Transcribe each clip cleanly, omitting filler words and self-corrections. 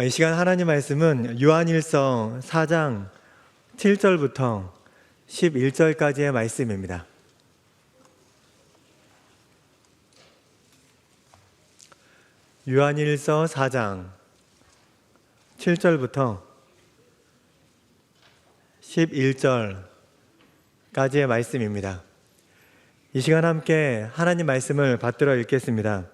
이 시간 하나님 말씀은 요한일서 4장 7절부터 11절까지의 말씀입니다. 요한일서 4장 7절부터 11절까지의 말씀입니다. 이 시간 함께 하나님 말씀을 받들어 읽겠습니다.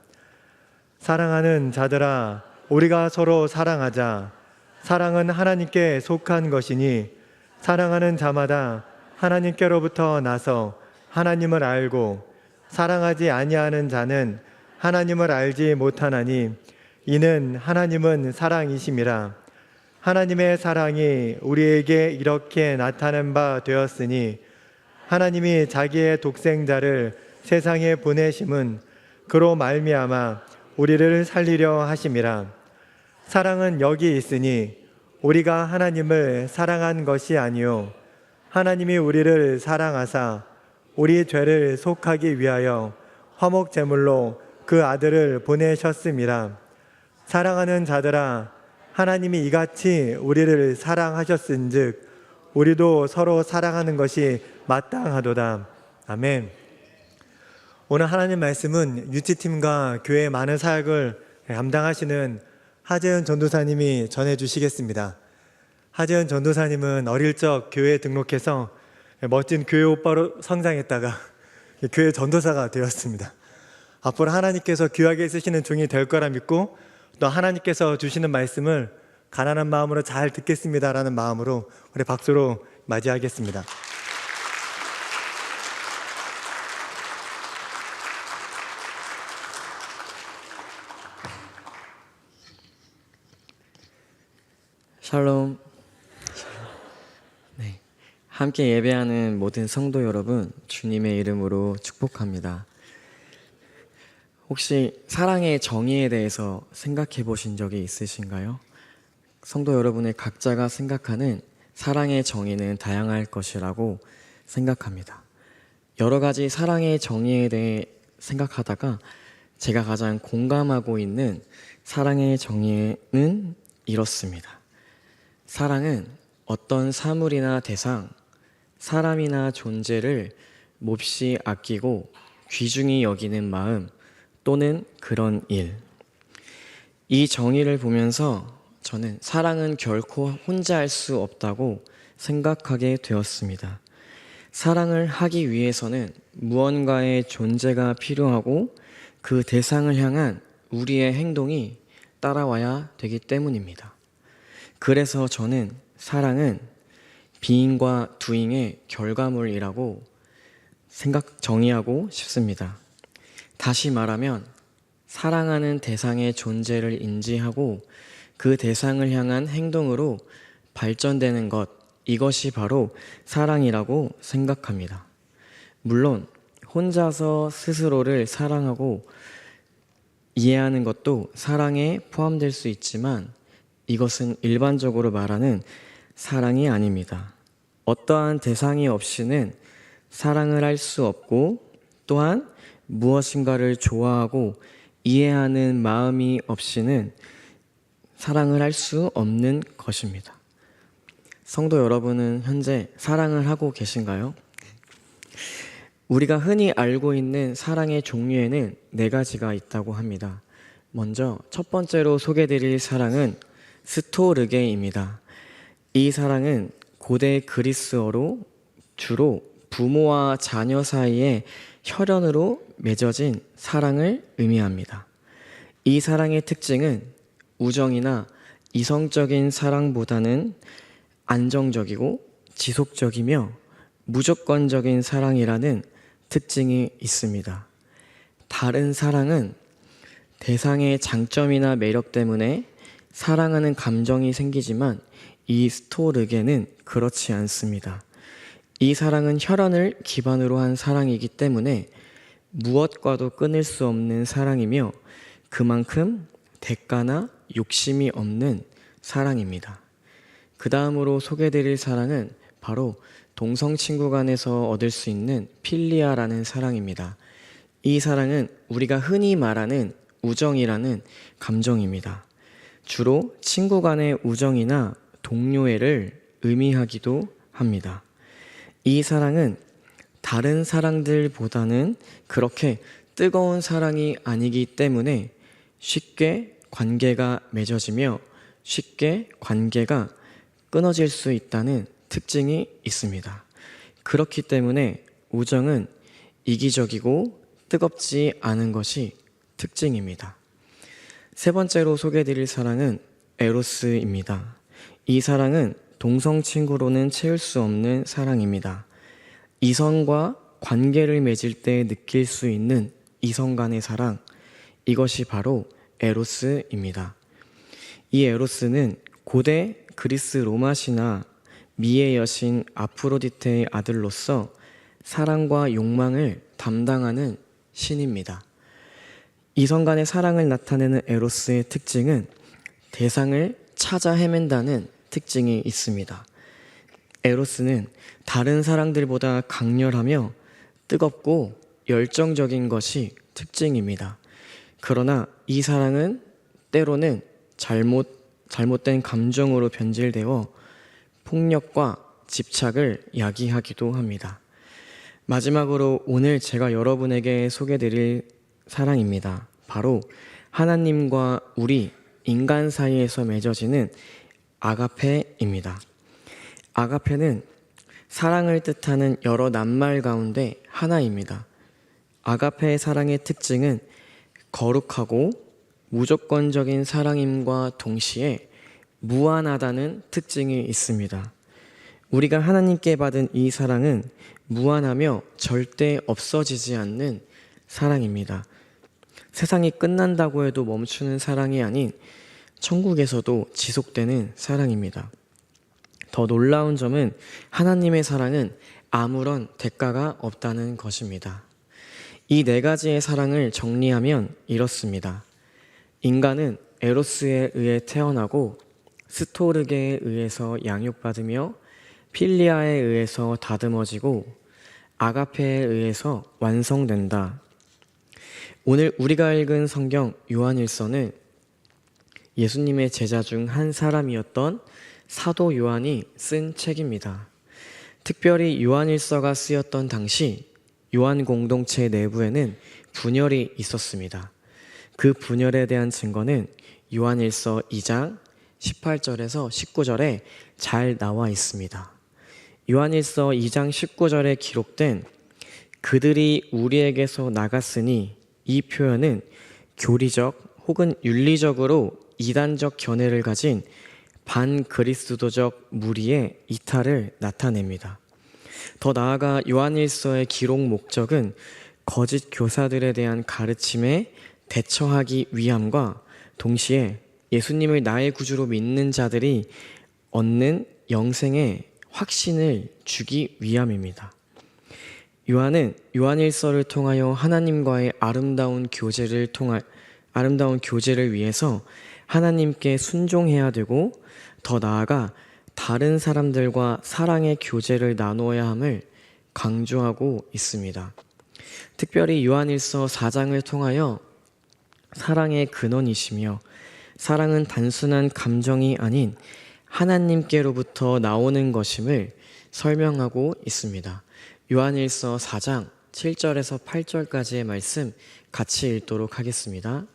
사랑하는 자들아, 우리가 서로 사랑하자. 사랑은 하나님께 속한 것이니 사랑하는 자마다 하나님께로부터 나서 하나님을 알고 사랑하지 아니하는 자는 하나님을 알지 못하나니 이는 하나님은 사랑이심이라. 하나님의 사랑이 우리에게 이렇게 나타난 바 되었으니 하나님이 자기의 독생자를 세상에 보내심은 그로 말미암아 우리를 살리려 하심이라. 사랑은 여기 있으니 우리가 하나님을 사랑한 것이 아니요 하나님이 우리를 사랑하사 우리 죄를 속하기 위하여 화목 제물로 그 아들을 보내셨음이라. 사랑하는 자들아, 하나님이 이같이 우리를 사랑하셨은즉 우리도 서로 사랑하는 것이 마땅하도다. 아멘. 오늘 하나님 말씀은 유치팀과 교회의 많은 사역을 감당하시는 하재현 전도사님이 전해주시겠습니다. 하재현 전도사님은 어릴 적 교회에 등록해서 멋진 교회 오빠로 성장했다가 교회 전도사가 되었습니다. 앞으로 하나님께서 귀하게 쓰시는 종이 될 거라 믿고 또 하나님께서 주시는 말씀을 가난한 마음으로 잘 듣겠습니다라는 마음으로 우리 박수로 맞이하겠습니다. 샬롬. 네, 함께 예배하는 모든 성도 여러분, 주님의 이름으로 축복합니다. 혹시 사랑의 정의에 대해서 생각해 보신 적이 있으신가요? 성도 여러분의 각자가 생각하는 사랑의 정의는 다양할 것이라고 생각합니다. 여러 가지 사랑의 정의에 대해 생각하다가 제가 가장 공감하고 있는 사랑의 정의는 이렇습니다. 사랑은 어떤 사물이나 대상, 사람이나 존재를 몹시 아끼고 귀중히 여기는 마음 또는 그런 일. 이 정의를 보면서 저는 사랑은 결코 혼자 할 수 없다고 생각하게 되었습니다. 사랑을 하기 위해서는 무언가의 존재가 필요하고 그 대상을 향한 우리의 행동이 따라와야 되기 때문입니다. 그래서 저는 사랑은 비잉과 두잉의 결과물이라고 정의하고 싶습니다. 다시 말하면 사랑하는 대상의 존재를 인지하고 그 대상을 향한 행동으로 발전되는 것, 이것이 바로 사랑이라고 생각합니다. 물론 혼자서 스스로를 사랑하고 이해하는 것도 사랑에 포함될 수 있지만 이것은 일반적으로 말하는 사랑이 아닙니다. 어떠한 대상이 없이는 사랑을 할 수 없고 또한 무엇인가를 좋아하고 이해하는 마음이 없이는 사랑을 할 수 없는 것입니다. 성도 여러분은 현재 사랑을 하고 계신가요? 우리가 흔히 알고 있는 사랑의 종류에는 4가지가 있다고 합니다. 먼저 첫 번째로 소개드릴 사랑은 스토르게입니다. 이 사랑은 고대 그리스어로 주로 부모와 자녀 사이에 혈연으로 맺어진 사랑을 의미합니다. 이 사랑의 특징은 우정이나 이성적인 사랑보다는 안정적이고 지속적이며 무조건적인 사랑이라는 특징이 있습니다. 다른 사랑은 대상의 장점이나 매력 때문에 사랑하는 감정이 생기지만 이 스토르게는 그렇지 않습니다. 이 사랑은 혈연을 기반으로 한 사랑이기 때문에 무엇과도 끊을 수 없는 사랑이며 그만큼 대가나 욕심이 없는 사랑입니다. 그 다음으로 소개드릴 사랑은 바로 동성 친구 간에서 얻을 수 있는 필리아라는 사랑입니다. 이 사랑은 우리가 흔히 말하는 우정이라는 감정입니다. 주로 친구 간의 우정이나 동료애를 의미하기도 합니다. 이 사랑은 다른 사랑들보다는 그렇게 뜨거운 사랑이 아니기 때문에 쉽게 관계가 맺어지며 쉽게 관계가 끊어질 수 있다는 특징이 있습니다. 그렇기 때문에 우정은 이기적이고 뜨겁지 않은 것이 특징입니다. 세 번째로 소개해드릴 사랑은 에로스입니다. 이 사랑은 동성 친구로는 채울 수 없는 사랑입니다. 이성과 관계를 맺을 때 느낄 수 있는 이성 간의 사랑, 이것이 바로 에로스입니다. 이 에로스는 고대 그리스 로마 신화 미의 여신 아프로디테의 아들로서 사랑과 욕망을 담당하는 신입니다. 이성 간의 사랑을 나타내는 에로스의 특징은 대상을 찾아 헤맨다는 특징이 있습니다. 에로스는 다른 사랑들보다 강렬하며 뜨겁고 열정적인 것이 특징입니다. 그러나 이 사랑은 때로는 잘못된 감정으로 변질되어 폭력과 집착을 야기하기도 합니다. 마지막으로 오늘 제가 여러분에게 소개드릴 사랑입니다. 바로 하나님과 우리 인간 사이에서 맺어지는 아가페입니다. 아가페는 사랑을 뜻하는 여러 낱말 가운데 하나입니다. 아가페의 사랑의 특징은 거룩하고 무조건적인 사랑임과 동시에 무한하다는 특징이 있습니다. 우리가 하나님께 받은 이 사랑은 무한하며 절대 없어지지 않는 사랑입니다. 세상이 끝난다고 해도 멈추는 사랑이 아닌 천국에서도 지속되는 사랑입니다. 더 놀라운 점은 하나님의 사랑은 아무런 대가가 없다는 것입니다. 이 네 가지의 사랑을 정리하면 이렇습니다. 인간은 에로스에 의해 태어나고 스토르게에 의해서 양육받으며 필리아에 의해서 다듬어지고 아가페에 의해서 완성된다. 오늘 우리가 읽은 성경 요한일서는 예수님의 제자 중 한 사람이었던 사도 요한이 쓴 책입니다. 특별히 요한일서가 쓰였던 당시 요한 공동체 내부에는 분열이 있었습니다. 그 분열에 대한 증거는 요한일서 2장 18절에서 19절에 잘 나와 있습니다. 요한일서 2장 19절에 기록된 그들이 우리에게서 나갔으니 이 표현은 교리적 혹은 윤리적으로 이단적 견해를 가진 반그리스도적 무리의 이탈을 나타냅니다. 더 나아가 요한일서의 기록 목적은 거짓 교사들에 대한 가르침에 대처하기 위함과 동시에 예수님을 나의 구주로 믿는 자들이 얻는 영생의 확신을 주기 위함입니다. 요한은 요한일서를 통하여 하나님과의 아름다운 교제를 위해서 하나님께 순종해야 되고 더 나아가 다른 사람들과 사랑의 교제를 나누어야 함을 강조하고 있습니다. 특별히 요한일서 4장을 통하여 사랑의 근원이시며 사랑은 단순한 감정이 아닌 하나님께로부터 나오는 것임을 설명하고 있습니다. 요한일서 4장 7절에서 8절까지의 말씀 같이 읽도록 하겠습니다.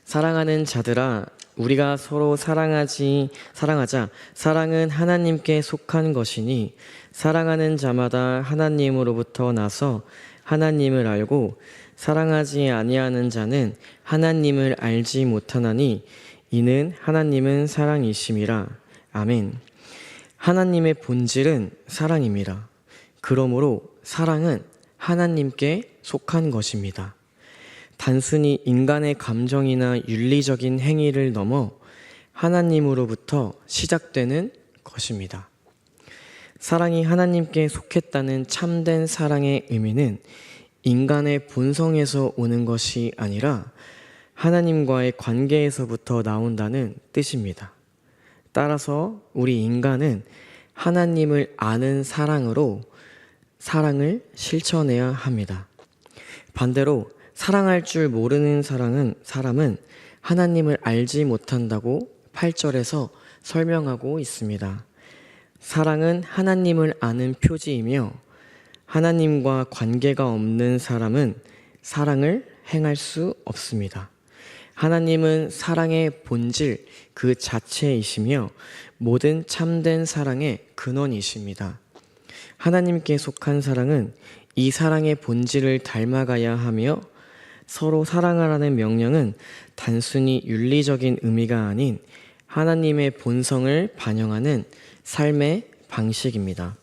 사랑하는 자들아, 우리가 서로 사랑하자. 사랑은 하나님께 속한 것이니 사랑하는 자마다 하나님으로부터 나서 하나님을 알고 사랑하지 아니하는 자는 하나님을 알지 못하나니 이는 하나님은 사랑이심이라. 아멘. 하나님의 본질은 사랑입니다. 그러므로 사랑은 하나님께 속한 것입니다. 단순히 인간의 감정이나 윤리적인 행위를 넘어 하나님으로부터 시작되는 것입니다. 사랑이 하나님께 속했다는 참된 사랑의 의미는 인간의 본성에서 오는 것이 아니라 하나님과의 관계에서부터 나온다는 뜻입니다. 따라서 우리 인간은 하나님을 아는 사랑으로 사랑을 실천해야 합니다. 반대로 사랑할 줄 모르는 사람은 하나님을 알지 못한다고 8절에서 설명하고 있습니다. 사랑은 하나님을 아는 표지이며 하나님과 관계가 없는 사람은 사랑을 행할 수 없습니다. 하나님은 사랑의 본질 그 자체이시며 모든 참된 사랑의 근원이십니다. 하나님께 속한 사랑은 이 사랑의 본질을 닮아가야 하며 서로 사랑하라는 명령은 단순히 윤리적인 의미가 아닌 하나님의 본성을 반영하는 삶의 방식입니다.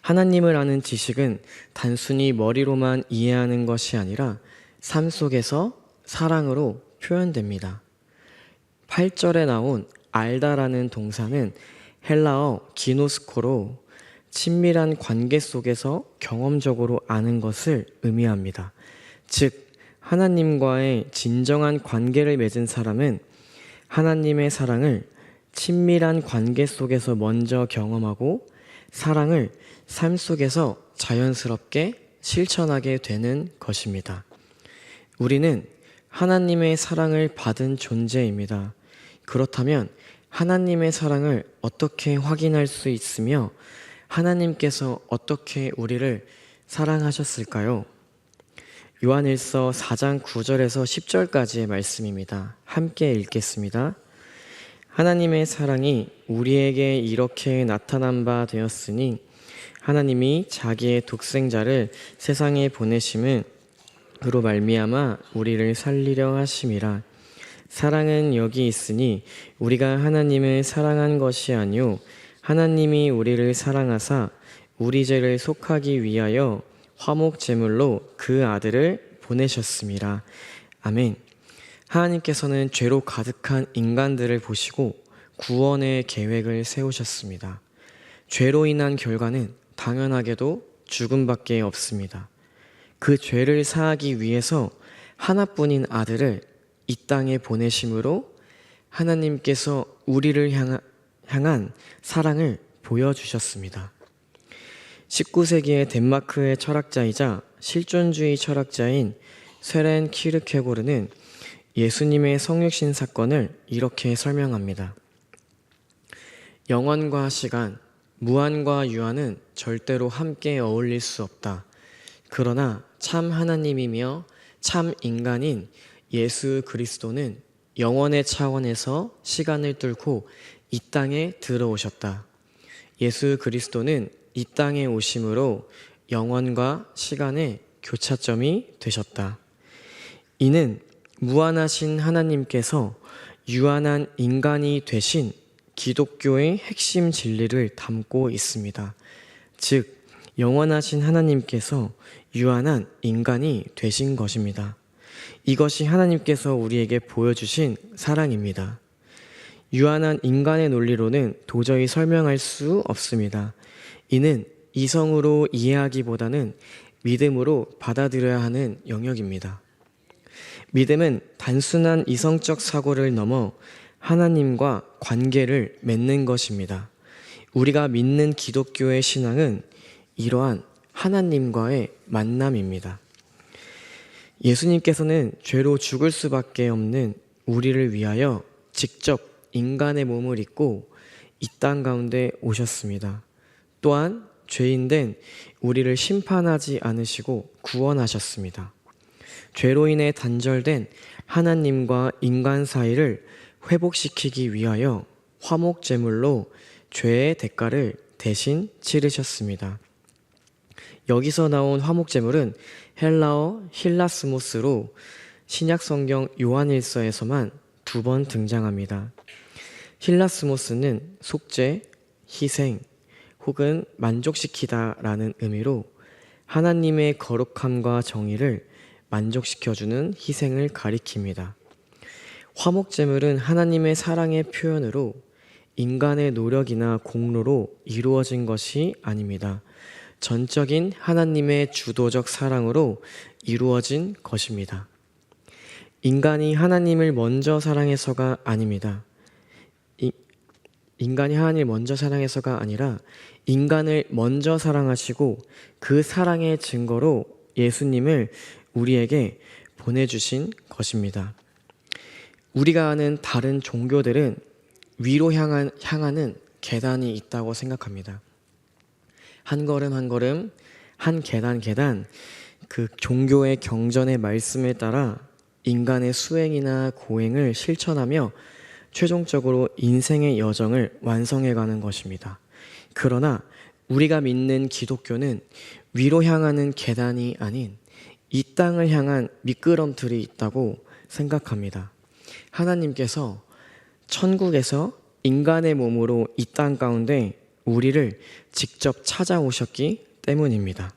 하나님을 아는 지식은 단순히 머리로만 이해하는 것이 아니라 삶 속에서 사랑으로 표현됩니다. 8절에 나온 알다라는 동사는 헬라어 기노스코로 친밀한 관계 속에서 경험적으로 아는 것을 의미합니다. 즉, 하나님과의 진정한 관계를 맺은 사람은 하나님의 사랑을 친밀한 관계 속에서 먼저 경험하고 사랑을 삶 속에서 자연스럽게 실천하게 되는 것입니다. 우리는 하나님의 사랑을 받은 존재입니다. 그렇다면 하나님의 사랑을 어떻게 확인할 수 있으며 하나님께서 어떻게 우리를 사랑하셨을까요? 요한일서 4장 9절에서 10절까지의 말씀입니다. 함께 읽겠습니다. 하나님의 사랑이 우리에게 이렇게 나타난 바 되었으니 하나님이 자기의 독생자를 세상에 보내심은 그로 말미암아 우리를 살리려 하심이라. 사랑은 여기 있으니 우리가 하나님을 사랑한 것이 아니요 하나님이 우리를 사랑하사 우리 죄를 속하기 위하여 화목 제물로 그 아들을 보내셨습니다. 아멘. 하나님께서는 죄로 가득한 인간들을 보시고 구원의 계획을 세우셨습니다. 죄로 인한 결과는 당연하게도 죽음밖에 없습니다. 그 죄를 사하기 위해서 하나뿐인 아들을 이 땅에 보내심으로 하나님께서 우리를 향한 사랑을 보여주셨습니다. 19세기의 덴마크의 철학자이자 실존주의 철학자인 쇠렌 키르케고르는 예수님의 성육신 사건을 이렇게 설명합니다. 영원과 시간, 무한과 유한은 절대로 함께 어울릴 수 없다. 그러나 참 하나님이며 참 인간인 예수 그리스도는 영원의 차원에서 시간을 뚫고 이 땅에 들어오셨다. 예수 그리스도는 이 땅에 오심으로 영원과 시간의 교차점이 되셨다. 이는 무한하신 하나님께서 유한한 인간이 되신 기독교의 핵심 진리를 담고 있습니다. 즉, 영원하신 하나님께서 유한한 인간이 되신 것입니다. 이것이 하나님께서 우리에게 보여주신 사랑입니다. 유한한 인간의 논리로는 도저히 설명할 수 없습니다. 이는 이성으로 이해하기보다는 믿음으로 받아들여야 하는 영역입니다. 믿음은 단순한 이성적 사고를 넘어 하나님과 관계를 맺는 것입니다. 우리가 믿는 기독교의 신앙은 이러한 하나님과의 만남입니다. 예수님께서는 죄로 죽을 수밖에 없는 우리를 위하여 직접 인간의 몸을 입고 이 땅 가운데 오셨습니다. 또한 죄인된 우리를 심판하지 않으시고 구원하셨습니다. 죄로 인해 단절된 하나님과 인간 사이를 회복시키기 위하여 화목 제물로 죄의 대가를 대신 치르셨습니다. 여기서 나온 화목 제물은 헬라어 힐라스모스로 신약 성경 요한일서에서만 2번 등장합니다. 힐라스모스는 속죄, 희생 혹은 만족시키다라는 의미로 하나님의 거룩함과 정의를 만족시켜주는 희생을 가리킵니다. 화목제물은 하나님의 사랑의 표현으로 인간의 노력이나 공로로 이루어진 것이 아닙니다. 전적인 하나님의 주도적 사랑으로 이루어진 것입니다. 인간이 하나님을 먼저 사랑해서가 아닙니다. 인간이 하나님을 먼저 사랑해서가 아니라 인간을 먼저 사랑하시고 그 사랑의 증거로 예수님을 우리에게 보내주신 것입니다. 우리가 아는 다른 종교들은 위로 향하는 계단이 있다고 생각합니다. 한 걸음 한 걸음, 한 계단 계단, 그 종교의 경전의 말씀에 따라 인간의 수행이나 고행을 실천하며 최종적으로 인생의 여정을 완성해가는 것입니다. 그러나 우리가 믿는 기독교는 위로 향하는 계단이 아닌 이 땅을 향한 미끄럼틀이 있다고 생각합니다. 하나님께서 천국에서 인간의 몸으로 이 땅 가운데 우리를 직접 찾아오셨기 때문입니다.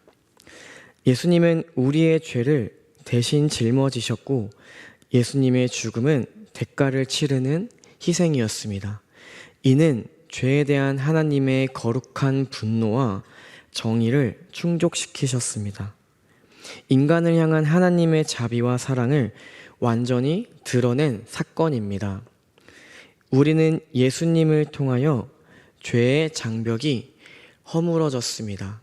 예수님은 우리의 죄를 대신 짊어지셨고 예수님의 죽음은 대가를 치르는 희생이었습니다. 이는 죄에 대한 하나님의 거룩한 분노와 정의를 충족시키셨습니다. 인간을 향한 하나님의 자비와 사랑을 완전히 드러낸 사건입니다. 우리는 예수님을 통하여 죄의 장벽이 허물어졌습니다.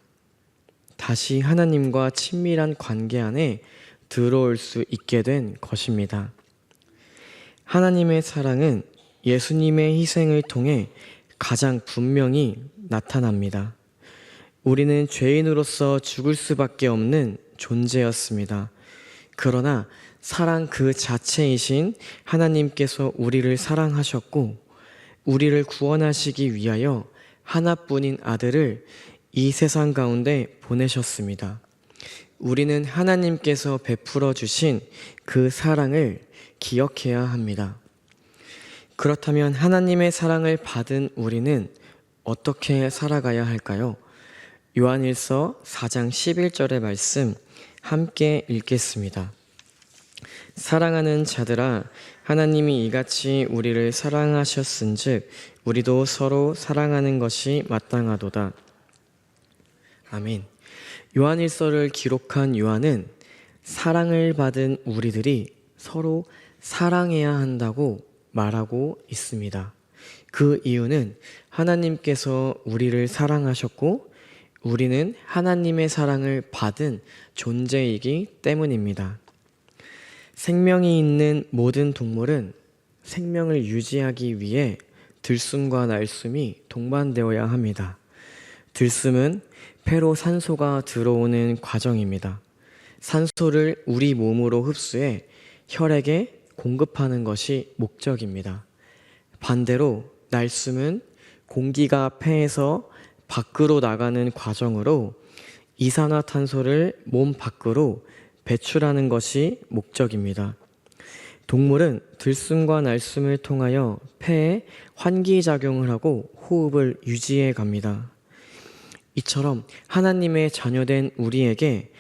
다시 하나님과 친밀한 관계 안에 들어올 수 있게 된 것입니다. 하나님의 사랑은 예수님의 희생을 통해 가장 분명히 나타납니다. 우리는 죄인으로서 죽을 수밖에 없는 존재였습니다. 그러나 사랑 그 자체이신 하나님께서 우리를 사랑하셨고 우리를 구원하시기 위하여 하나뿐인 아들을 이 세상 가운데 보내셨습니다. 우리는 하나님께서 베풀어 주신 그 사랑을 기억해야 합니다. 그렇다면 하나님의 사랑을 받은 우리는 어떻게 살아가야 할까요? 요한일서 4장 11절의 말씀 함께 읽겠습니다. 사랑하는 자들아, 하나님이 이같이 우리를 사랑하셨은즉 우리도 서로 사랑하는 것이 마땅하도다. 아멘. 요한일서를 기록한 요한은 사랑을 받은 우리들이 서로 사랑해야 한다고 말하고 있습니다. 그 이유는 하나님께서 우리를 사랑하셨고 우리는 하나님의 사랑을 받은 존재이기 때문입니다. 생명이 있는 모든 동물은 생명을 유지하기 위해 들숨과 날숨이 동반되어야 합니다. 들숨은 폐로 산소가 들어오는 과정입니다. 산소를 우리 몸으로 흡수해 혈액에 공급하는 것이 목적입니다. 반대로 날숨은 공기가 폐에서 밖으로 나가는 과정으로 이산화탄소를 몸 밖으로 배출하는 것이 목적입니다. 동물은 들숨과 날숨을 통하여 폐에 환기작용을 하고 호흡을 유지해 갑니다. 이처럼 하나님의 자녀된 우리에게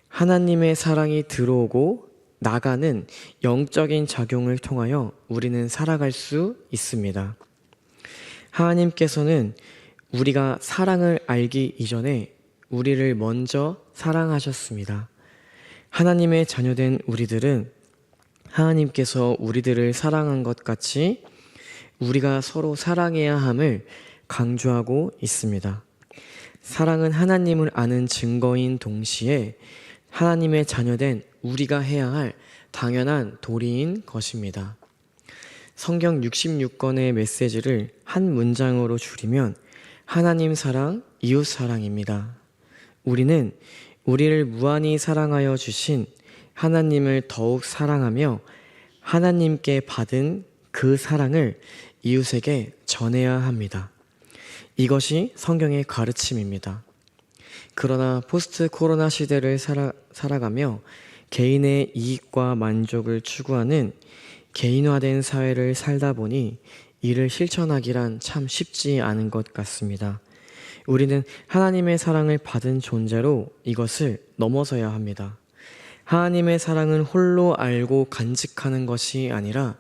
하나님의 사랑이 들어오고 나가는 영적인 작용을 통하여 우리는 살아갈 수 있습니다. 하나님께서는 우리가 사랑을 알기 이전에 우리를 먼저 사랑하셨습니다. 하나님의 자녀된 우리들은 하나님께서 우리들을 사랑한 것 같이 우리가 서로 사랑해야 함을 강조하고 있습니다. 사랑은 하나님을 아는 증거인 동시에 하나님의 자녀된 우리가 해야 할 당연한 도리인 것입니다. 성경 66권의 메시지를 한 문장으로 줄이면 하나님 사랑, 이웃 사랑입니다. 우리는 우리를 무한히 사랑하여 주신 하나님을 더욱 사랑하며 하나님께 받은 그 사랑을 이웃에게 전해야 합니다. 이것이 성경의 가르침입니다. 그러나 포스트 코로나 시대를 살아가며 개인의 이익과 만족을 추구하는 개인화된 사회를 살다 보니 이를 실천하기란 참 쉽지 않은 것 같습니다. 우리는 하나님의 사랑을 받은 존재로 이것을 넘어서야 합니다. 하나님의 사랑은 홀로 알고 간직하는 것이 아니라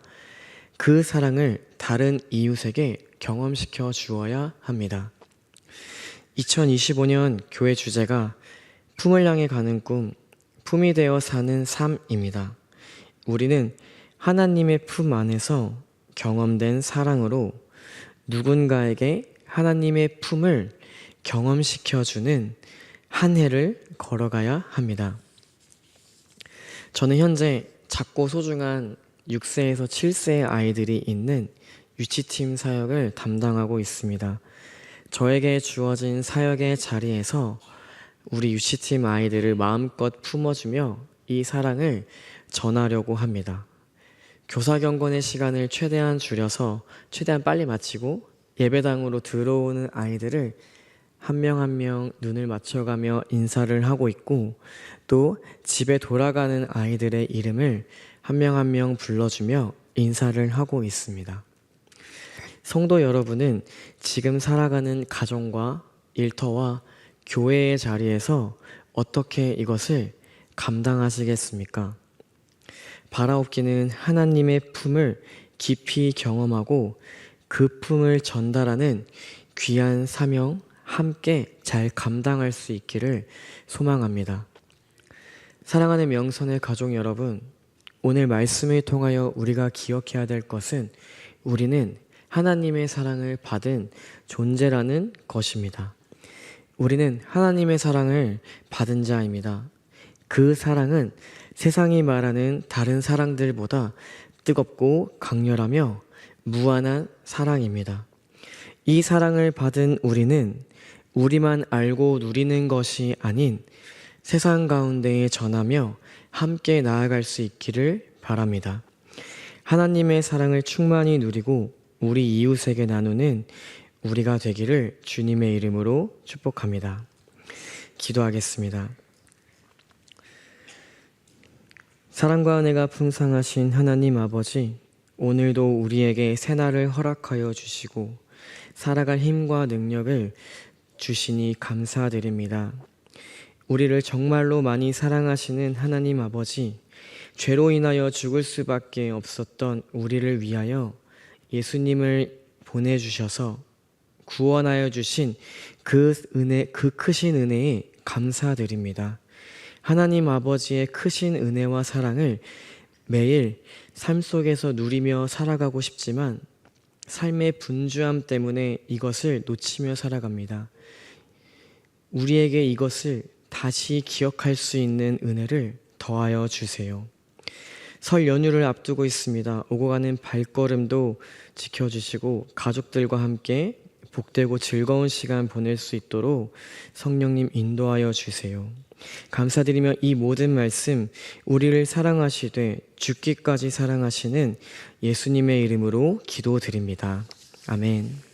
그 사랑을 다른 이웃에게 경험시켜 주어야 합니다. 2025년 교회 주제가 품을 향해 가는 꿈, 품이 되어 사는 삶입니다. 우리는 하나님의 품 안에서 경험된 사랑으로 누군가에게 하나님의 품을 경험시켜주는 한 해를 걸어가야 합니다. 저는 현재 작고 소중한 6세에서 7세의 아이들이 있는 유치팀 사역을 담당하고 있습니다. 저에게 주어진 사역의 자리에서 우리 유치팀 아이들을 마음껏 품어주며 이 사랑을 전하려고 합니다. 교사 경건의 시간을 최대한 줄여서 최대한 빨리 마치고 예배당으로 들어오는 아이들을 한 명 한 명 눈을 맞춰가며 인사를 하고 있고, 또 집에 돌아가는 아이들의 이름을 한 명 한 명 불러주며 인사를 하고 있습니다. 성도 여러분은 지금 살아가는 가정과 일터와 교회의 자리에서 어떻게 이것을 감당하시겠습니까? 바라옵기는 하나님의 품을 깊이 경험하고 그 품을 전달하는 귀한 사명 함께 잘 감당할 수 있기를 소망합니다. 사랑하는 명선의 가족 여러분, 오늘 말씀을 통하여 우리가 기억해야 될 것은 우리는 하나님의 사랑을 받은 존재라는 것입니다. 우리는 하나님의 사랑을 받은 자입니다. 그 사랑은 세상이 말하는 다른 사랑들보다 뜨겁고 강렬하며 무한한 사랑입니다. 이 사랑을 받은 우리는 우리만 알고 누리는 것이 아닌 세상 가운데에 전하며 함께 나아갈 수 있기를 바랍니다. 하나님의 사랑을 충만히 누리고 우리 이웃에게 나누는 우리가 되기를 주님의 이름으로 축복합니다. 기도하겠습니다. 사랑과 은혜가 풍성하신 하나님 아버지, 오늘도 우리에게 새날을 허락하여 주시고 살아갈 힘과 능력을 주시니 감사드립니다. 우리를 정말로 많이 사랑하시는 하나님 아버지, 죄로 인하여 죽을 수밖에 없었던 우리를 위하여 예수님을 보내주셔서 구원하여 주신 그 은혜, 그 크신 은혜에 감사드립니다. 하나님 아버지의 크신 은혜와 사랑을 매일 삶 속에서 누리며 살아가고 싶지만 삶의 분주함 때문에 이것을 놓치며 살아갑니다. 우리에게 이것을 다시 기억할 수 있는 은혜를 더하여 주세요. 설 연휴를 앞두고 있습니다. 오고 가는 발걸음도 지켜주시고 가족들과 함께 복되고 즐거운 시간 보낼 수 있도록 성령님 인도하여 주세요. 감사드리며 이 모든 말씀 우리를 사랑하시되 죽기까지 사랑하시는 예수님의 이름으로 기도드립니다. 아멘.